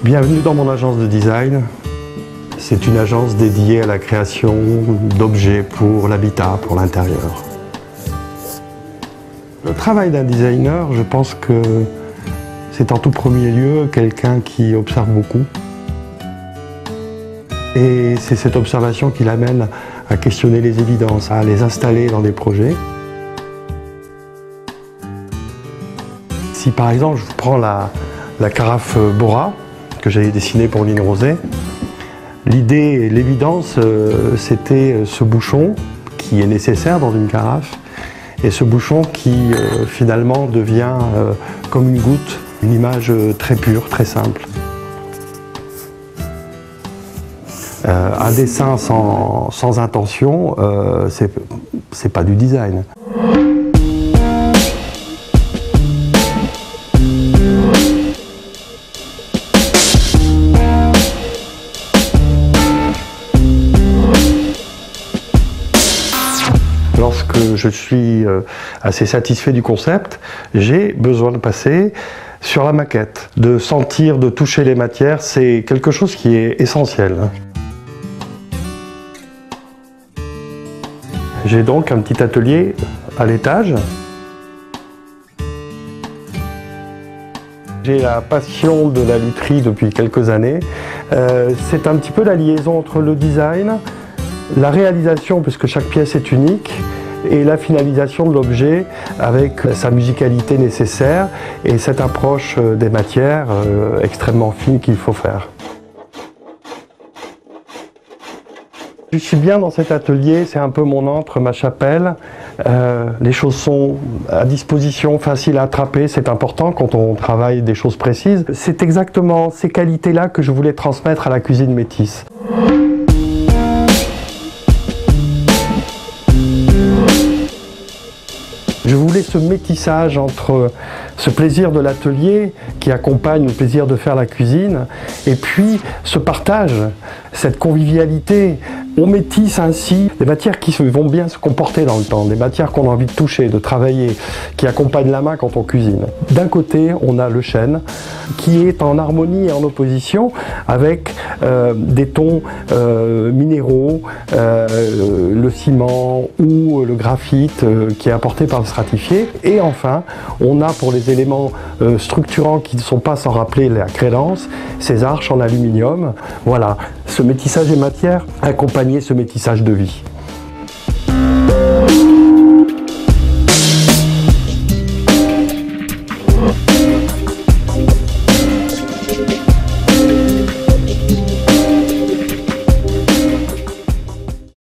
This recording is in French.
Bienvenue dans mon agence de design. C'est une agence dédiée à la création d'objets pour l'habitat, pour l'intérieur. Le travail d'un designer, je pense que c'est en tout premier lieu quelqu'un qui observe beaucoup. Et c'est cette observation qui l'amène à questionner les évidences, à les installer dans des projets. Si par exemple je vous prends la carafe Bora que j'avais dessinée pour Line Rosé, l'idée et l'évidence c'était ce bouchon qui est nécessaire dans une carafe et ce bouchon qui finalement devient comme une goutte, une image très pure, très simple. Un dessin sans intention, c'est pas du design. Lorsque je suis assez satisfait du concept, j'ai besoin de passer sur la maquette. De sentir, de toucher les matières, c'est quelque chose qui est essentiel. J'ai donc un petit atelier à l'étage. J'ai la passion de la lutherie depuis quelques années. C'est un petit peu la liaison entre le design, la réalisation, puisque chaque pièce est unique, et la finalisation de l'objet avec sa musicalité nécessaire et cette approche des matières extrêmement fine qu'il faut faire. Je suis bien dans cet atelier, c'est un peu mon antre, ma chapelle. Les choses sont à disposition, faciles à attraper, c'est important quand on travaille des choses précises. C'est exactement ces qualités-là que je voulais transmettre à la cuisine métisse. Je voulais ce métissage entre ce plaisir de l'atelier qui accompagne le plaisir de faire la cuisine et puis ce partage, cette convivialité. On métisse ainsi des matières qui vont bien se comporter dans le temps, des matières qu'on a envie de toucher, de travailler, qui accompagnent la main quand on cuisine. D'un côté, on a le chêne qui est en harmonie et en opposition avec des tons minéraux, le ciment ou le graphite qui est apporté par le stratifié. Et enfin, on a pour les éléments structurants qui ne sont pas sans rappeler la crédence, ces arches en aluminium. Voilà, ce métissage des matières accompagné ce métissage de vie.